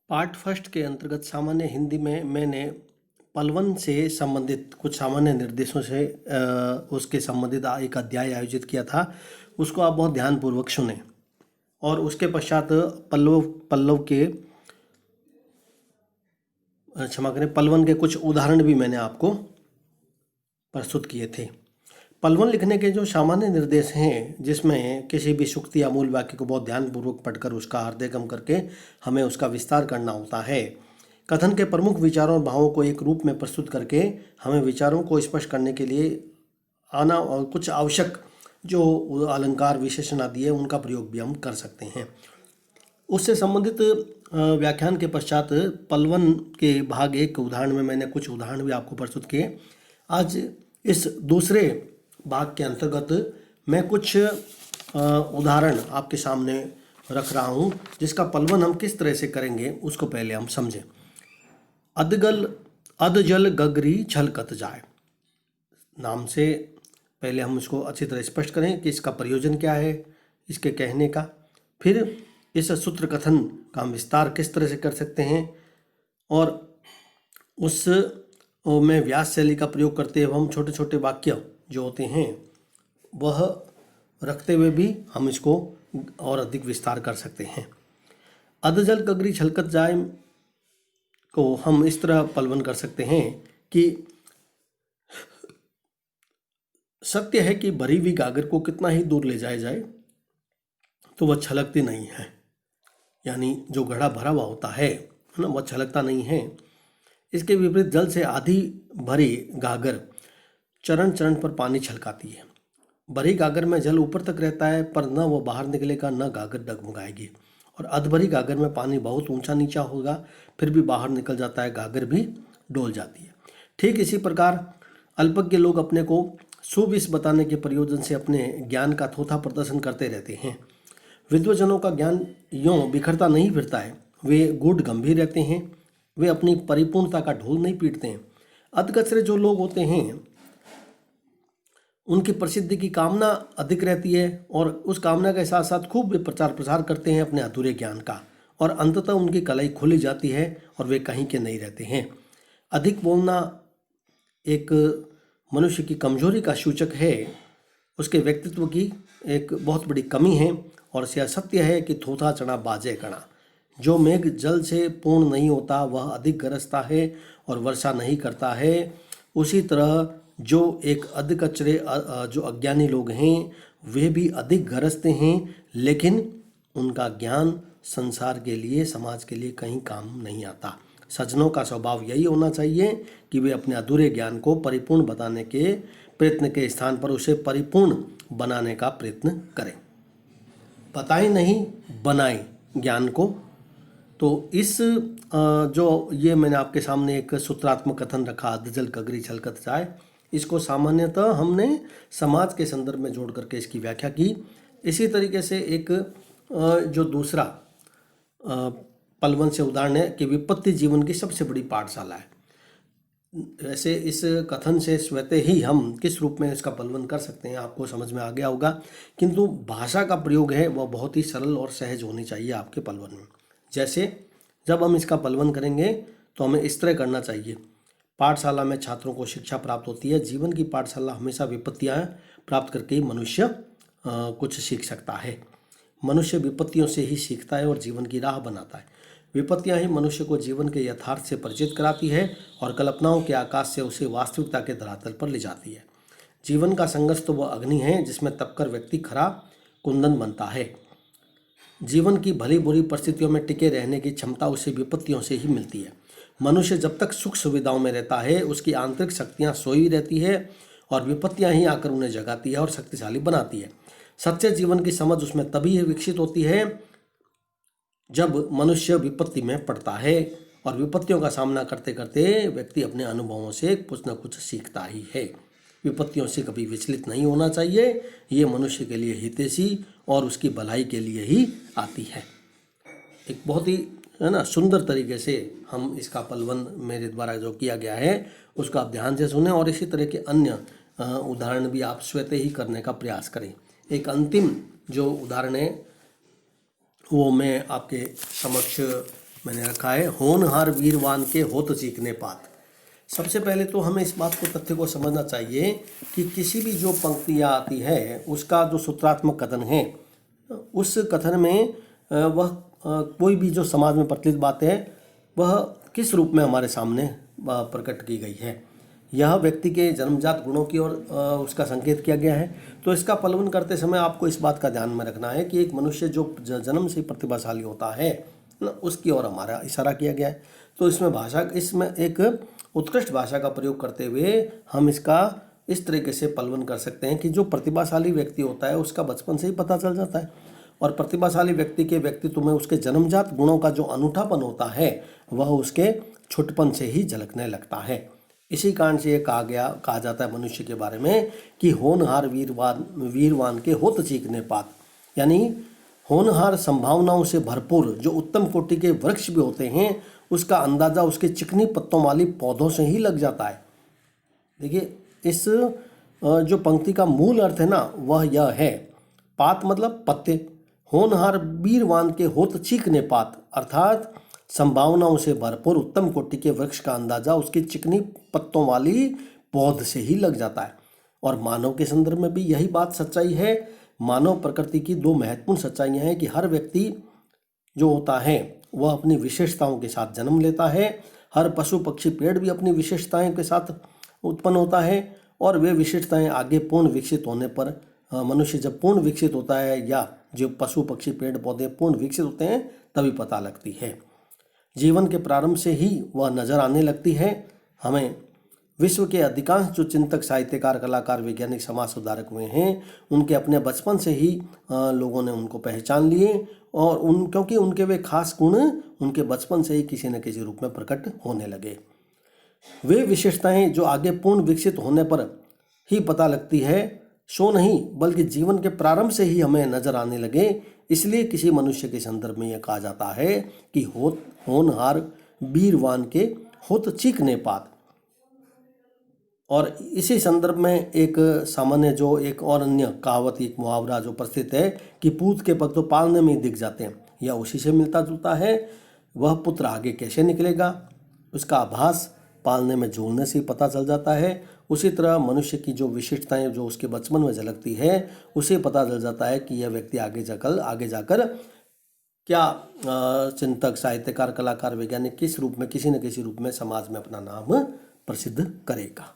Part first के अंतर्गत सामान्य हिंदी में मैंने पलवन से संबंधित कुछ सामान्य निर्देशों से उसके संबंधित एक अध्याय आयोजित किया था। उसको आप बहुत ध्यानपूर्वक सुने और उसके पश्चात पल्लव पल्लव के क्षमा करें पलवन के कुछ उदाहरण भी मैंने आपको प्रस्तुत किए थे। पलवन लिखने के जो सामान्य निर्देश हैं, जिसमें किसी भी सूक्ति या मूल वाक्य को बहुत ध्यानपूर्वक पढ़कर उसका अर्धगम करके हमें उसका विस्तार करना होता है। कथन के प्रमुख विचारों और भावों को एक रूप में प्रस्तुत करके हमें विचारों को स्पष्ट करने के लिए आना और कुछ आवश्यक जो अलंकार विशेषण आदि है उनका प्रयोग भी हम कर सकते हैं। उससे संबंधित व्याख्यान के पश्चात पलवन के भाग 1 के उदाहरण में मैंने कुछ उदाहरण भी आपको प्रस्तुत किए। आज इस दूसरे भाग के अंतर्गत मैं कुछ उदाहरण आपके सामने रख रहा हूँ, जिसका पलवन हम किस तरह से करेंगे उसको पहले हम समझें। अधजल गगरी छलकत जाए नाम से पहले हम इसको अच्छी तरह स्पष्ट करें कि इसका प्रयोजन क्या है, इसके कहने का। फिर इस सूत्र कथन का हम विस्तार किस तरह से कर सकते हैं और उस में व्यास शैली का प्रयोग करते हुए हम छोटे छोटे वाक्य जो होते हैं वह रखते हुए भी हम इसको और अधिक विस्तार कर सकते हैं। अधजल गगरी छलकत जाए को हम इस तरह पलवन कर सकते हैं कि सत्य है कि भरी हुई गागर को कितना ही दूर ले जाया जाए तो वह छलकती नहीं है। यानी जो घड़ा भरा हुआ होता है ना, वह छलकता नहीं है। इसके विपरीत जल से आधी भरी गागर चरण चरण पर पानी छलकाती है। भरी गागर में जल ऊपर तक रहता है, पर न वो बाहर निकलेगा न गागर डगमगाएगी। और अधभरी गागर में पानी बहुत ऊंचा नीचा होगा, फिर भी बाहर निकल जाता है, गागर भी डोल जाती है। ठीक इसी प्रकार अल्पज्ञ लोग अपने को सुविश बताने के प्रयोजन से अपने ज्ञान का थोथा प्रदर्शन करते रहते हैं। विद्वजनों का ज्ञान यों बिखरता नहीं फिरता है, वे गूढ़ गंभीर रहते हैं, वे अपनी परिपूर्णता का ढोल नहीं पीटते हैं। अधकचरे जो लोग होते हैं उनकी प्रसिद्धि की कामना अधिक रहती है और उस कामना के साथ साथ खूब वे प्रचार प्रसार करते हैं अपने अधूरे ज्ञान का, और अंततः उनकी कलाई खुली जाती है और वे कहीं के नहीं रहते हैं। अधिक बोलना एक मनुष्य की कमजोरी का सूचक है, उसके व्यक्तित्व की एक बहुत बड़ी कमी है। और यह सत्य है कि थोथा चढ़ा बाजे कणा, जो मेघ जल से पूर्ण नहीं होता वह अधिक गरजता है और वर्षा नहीं करता है। उसी तरह जो एक अधकचरे जो अज्ञानी लोग हैं वे भी अधिक गरजते हैं, लेकिन उनका ज्ञान संसार के लिए समाज के लिए कहीं काम नहीं आता। सज्जनों का स्वभाव यही होना चाहिए कि वे अपने अधूरे ज्ञान को परिपूर्ण बताने के प्रयत्न के स्थान पर उसे परिपूर्ण बनाने का प्रयत्न करें। बताएं नहीं, बनाएं ज्ञान को। तो इस जो ये मैंने आपके सामने एक सूत्रात्मक कथन रखा, अधजल गगरी छलकत जाए, इसको सामान्यतः हमने समाज के संदर्भ में जोड़ करके इसकी व्याख्या की। इसी तरीके से एक जो दूसरा पलवन से उदाहरण है कि विपत्ति जीवन की सबसे बड़ी पाठशाला है। वैसे इस कथन से स्वतः ही हम किस रूप में इसका पलवन कर सकते हैं आपको समझ में आ गया होगा, किंतु भाषा का प्रयोग है वह बहुत ही सरल और सहज होनी चाहिए आपके पलवन में। जैसे जब हम इसका पलवन करेंगे तो हमें इस तरह करना चाहिए। पाठशाला में छात्रों को शिक्षा प्राप्त होती है। जीवन की पाठशाला हमेशा विपत्तियां प्राप्त करके ही मनुष्य कुछ सीख सकता है। मनुष्य विपत्तियों से ही सीखता है और जीवन की राह बनाता है। विपत्तियां ही मनुष्य को जीवन के यथार्थ से परिचित कराती है और कल्पनाओं के आकाश से उसे वास्तविकता के धरातल पर ले जाती है। जीवन का संघर्ष तो वह अग्नि है जिसमें तपकर व्यक्ति खरा कुंदन बनता है। जीवन की भली बुरी परिस्थितियों में टिके रहने की क्षमता उसे विपत्तियों से ही मिलती है। मनुष्य जब तक सुख सुविधाओं में रहता है उसकी आंतरिक शक्तियां सोई रहती है और विपत्तियां ही आकर उन्हें जगाती है और शक्तिशाली बनाती है। सच्चे जीवन की समझ उसमें तभी विकसित होती है जब मनुष्य विपत्ति में पड़ता है, और विपत्तियों का सामना करते करते व्यक्ति अपने अनुभवों से कुछ न कुछ सीखता ही है। विपत्तियों से कभी विचलित नहीं होना चाहिए, ये मनुष्य के लिए हितैषी और उसकी भलाई के लिए ही आती है। एक बहुत ही है ना सुंदर तरीके से हम इसका पलवन मेरे द्वारा जो किया गया है उसका आप ध्यान से सुने और इसी तरह के अन्य उदाहरण भी आप स्वतः ही करने का प्रयास करें। एक अंतिम जो उदाहरण है वो मैं आपके समक्ष मैंने रखा है होनहार वीरवान के होत चीकने पात। सबसे पहले तो हमें इस बात को तथ्य को समझना चाहिए कि किसी भी जो पंक्तियाँ आती है उसका जो सूत्रात्मक कथन है, उस कथन में वह कोई भी जो समाज में प्रचलित बात है वह किस रूप में हमारे सामने प्रकट की गई है। यह व्यक्ति के जन्मजात गुणों की ओर उसका संकेत किया गया है। तो इसका पलवन करते समय आपको इस बात का ध्यान में रखना है कि एक मनुष्य जो जन्म से प्रतिभाशाली होता है ना, उसकी ओर हमारा इशारा किया गया है। तो इसमें एक उत्कृष्ट भाषा का प्रयोग करते हुए हम इसका इस तरीके से पलवन कर सकते हैं कि जो प्रतिभाशाली व्यक्ति होता है उसका बचपन से ही पता चल जाता है, और प्रतिभाशाली व्यक्ति के व्यक्तित्व में उसके जन्मजात गुणों का जो अनूठापन होता है वह उसके छोटपन से ही झलकने लगता है। इसी कारण से ये कहा जाता है मनुष्य के बारे में कि होनहार वीरवान के होत चीकने पात, यानी होनहार संभावनाओं से भरपूर जो उत्तम कोटि के वृक्ष भी होते हैं उसका अंदाजा उसके चिकनी पत्तों वाली पौधों से ही लग जाता है। देखिए, इस जो पंक्ति का मूल अर्थ है ना वह यह है, पात मतलब पत्ते, होनहार वीरवान के होत चीकने पात, अर्थात संभावनाओं से भरपूर उत्तम कोटि के वृक्ष का अंदाजा उसकी चिकनी पत्तों वाली पौध से ही लग जाता है। और मानव के संदर्भ में भी यही बात सच्चाई है। मानव प्रकृति की दो महत्वपूर्ण सच्चाइयाँ हैं कि हर व्यक्ति जो होता है वह अपनी विशेषताओं के साथ जन्म लेता है। हर पशु पक्षी पेड़ भी अपनी विशेषताओं के साथ उत्पन्न होता है, और वे विशेषताएं आगे पूर्ण विकसित होने पर मनुष्य जब पूर्ण विकसित होता है या जो पशु पक्षी पेड़ पौधे पूर्ण विकसित होते हैं तभी पता लगती है। जीवन के प्रारंभ से ही वह नजर आने लगती है हमें। विश्व के अधिकांश जो चिंतक, साहित्यकार, कलाकार, वैज्ञानिक, समाज सुधारक हुए हैं उनके अपने बचपन से ही लोगों ने उनको पहचान लिए, और क्योंकि उनके वे खास गुण उनके बचपन से ही किसी न किसी रूप में प्रकट होने लगे। वे विशेषताएं जो आगे पूर्ण विकसित होने पर ही पता लगती है, सो नहीं बल्कि जीवन के प्रारंभ से ही हमें नजर आने लगे। इसलिए किसी मनुष्य के संदर्भ में यह कहा जाता है कि होनहार वीरवान के होत चीकने पात। और इसी संदर्भ में एक सामान्य जो एक और अन्य कहावत, एक मुहावरा जो प्रसिद्ध है कि पूत के पग तो पालने में ही दिख जाते हैं, यह उसी से मिलता जुलता है। वह पुत्र आगे कैसे निकलेगा उसका आभास पालने में जोड़ने से ही पता चल जाता है। उसी तरह मनुष्य की जो विशिष्टताएं जो उसके बचपन में झलकती है उसे पता चल जाता है कि यह व्यक्ति आगे जाकर क्या चिंतक, साहित्यकार, कलाकार, वैज्ञानिक किस रूप में, किसी न किसी रूप में समाज में अपना नाम प्रसिद्ध करेगा।